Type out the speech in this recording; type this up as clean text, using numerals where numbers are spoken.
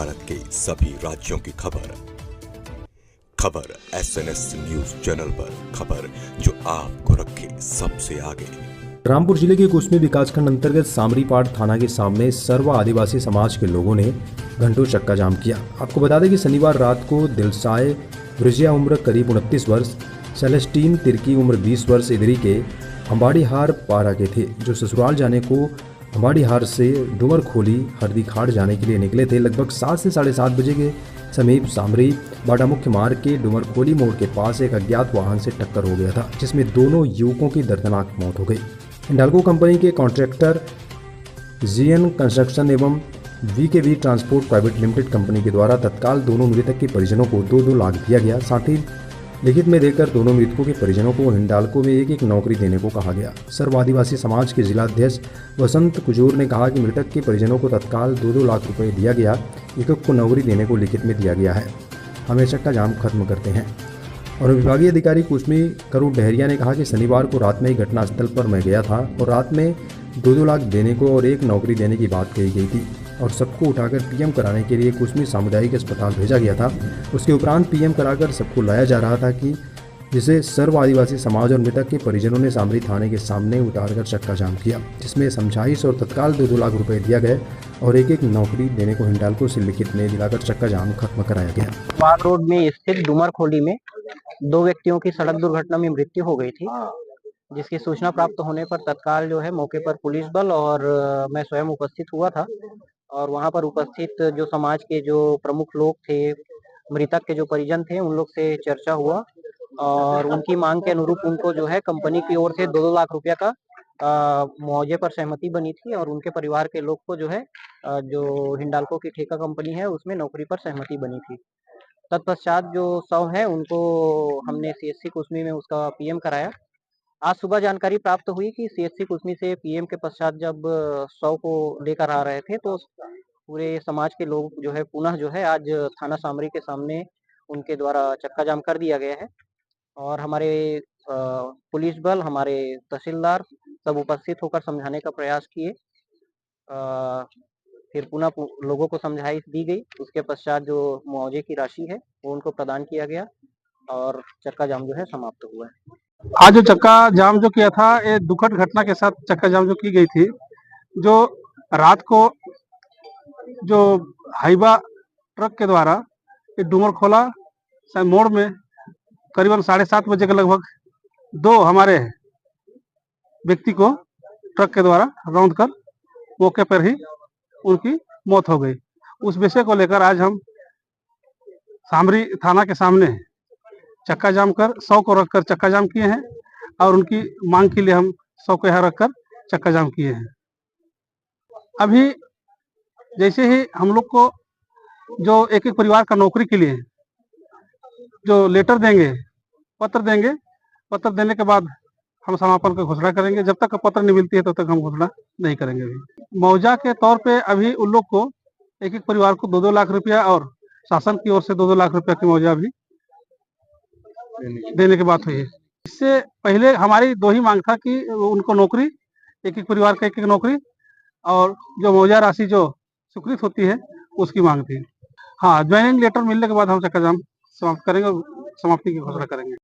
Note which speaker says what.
Speaker 1: भारत के सभी राज्यों की खबर SNS न्यूज चैनल पर, खबर जो आपको रखे सबसे आगे।
Speaker 2: रामपुर जिले के कुसमी विकासखंड अंतर्गत सामरीपाड़ थाना के सामने सर्व आदिवासी समाज के लोगों ने घंटों चक्का जाम किया। आपको बता दें कि शनिवार रात को दिलसाय ब्रिजिया उम्र करीब 29 वर्ष, सेलेस्टीन तिर्की उम्र 20 वर्ष इदरी के अंबाड़ीहार पारा के थे, जो ससुराल जाने को अंबाड़ीहार से डूमर खोली हरदी खाड़ जाने के लिए निकले थे। लगभग 7 से 7:30 बजे के समीप सामरी बाटा मुख्य मार्ग के डूमर खोली मोड़ के पास एक अज्ञात वाहन से टक्कर हो गया था, जिसमें दोनों युवकों की दर्दनाक मौत हो गई। हिंडाल्को कंपनी के कॉन्ट्रैक्टर जीएन कंस्ट्रक्शन एवं VKV transport private limited company के द्वारा तत्काल दोनों मृतक के परिजनों को 2-2 लाख दिया गया। साथ ही लिखित में देकर दोनों मृतकों के परिजनों को हिंडाल्को में एक नौकरी देने को कहा गया। सर्व आदिवासी समाज के जिलाध्यक्ष वसंत कुजूर ने कहा कि मृतक के परिजनों को तत्काल 2-2 लाख रुपए दिया गया, एक को नौकरी देने को लिखित में दिया गया है। हमें चक्का जाम खत्म करते हैं। और विभागीय अधिकारी कुसमी करू डहरिया ने कहा कि शनिवार को रात में ही घटनास्थल पर मैं गया था और रात में 2-2 लाख देने को और एक नौकरी देने की बात कही गई थी और सबको उठाकर पीएम कराने के लिए कुसमी सामुदायिक अस्पताल भेजा गया था। उसके उपरांत पीएम कराकर सबको लाया जा रहा था, कि जिसे सर्व आदिवासी समाज और मृतक के परिजनों ने सामरी थाने के सामने उतारकर चक्का जाम किया, जिसमें समझाइश और तत्काल 2-2 लाख रुपए दिया गया और एक नौकरी देने को हिंडाल्को से लिखित में दिलाकर चक्का जाम खत्म कराया गया।
Speaker 3: पार्क रोड में स्थित डूमर खोली में 2 व्यक्तियों की सड़क दुर्घटना में मृत्यु हो गई थी, जिसकी सूचना प्राप्त होने पर तत्काल जो है मौके पर पुलिस बल और मैं स्वयं उपस्थित हुआ था। और वहां पर उपस्थित जो समाज के जो प्रमुख लोग थे, मृतक के जो परिजन थे, उन लोग से चर्चा हुआ और उनकी मांग के अनुरूप उनको जो है कंपनी की ओर से 2-2 लाख रुपया का मुआवजे पर सहमति बनी थी और उनके परिवार के लोग को जो है जो हिंडाल्को की ठेका कंपनी है उसमें नौकरी पर सहमति बनी थी। तत्पश्चात जो शव है उनको हमने सीएचसी कुसमी में उसका पीएम कराया। आज सुबह जानकारी प्राप्त हुई कि सीएचसी कुसमी से पीएम के पश्चात जब शव को लेकर आ रहे थे तो पूरे समाज के लोग जो है पुनः जो है आज थाना सामरी के सामने उनके द्वारा चक्का जाम कर दिया गया है और हमारे पुलिस बल, हमारे तहसीलदार सब उपस्थित होकर समझाने का प्रयास किए। फिर पुनः लोगों को समझाइश दी गई। उसके पश्चात जो मुआवजे की राशि है वो उनको प्रदान किया गया और चक्का जाम जो है समाप्त हुआ है।
Speaker 4: आज जो चक्का जाम जो किया था, ये दुखद घटना के साथ चक्का जाम जो की गई थी, जो रात को जो हाईवा ट्रक के द्वारा ये डूमर खोला मोड़ में करीबन 7:30 बजे के लगभग 2 हमारे व्यक्ति को ट्रक के द्वारा रौंद कर मौके पर ही उनकी मौत हो गई। उस विषय को लेकर आज हम सामरी थाना के सामने चक्का जाम कर 100 को रखकर चक्का जाम किए हैं और उनकी मांग के लिए हम 100 को यहाँ रखकर चक्का जाम किए हैं। अभी जैसे ही हम लोग को जो एक परिवार का नौकरी के लिए जो लेटर देंगे, पत्र देंगे, पत्र देने के बाद हम समापन का घोषणा करेंगे। जब तक पत्र नहीं मिलती है तब तक हम घोषणा नहीं करेंगे। मुआवजा के तौर पे अभी उन लोग को एक परिवार को 2-2 लाख रुपया और शासन की ओर से 2-2 लाख रुपया की मुआवजा भी देने की बात हुई है। इससे पहले हमारी 2 ही मांग था कि उनको नौकरी, एक परिवार का एक नौकरी और जो मुआवजा राशि जो स्वीकृत होती है उसकी मांग थी। हाँ, ज्वाइनिंग लेटर मिलने के बाद हम चक्का जाम समाप्त करेंगे और समाप्ति की घोषणा करेंगे।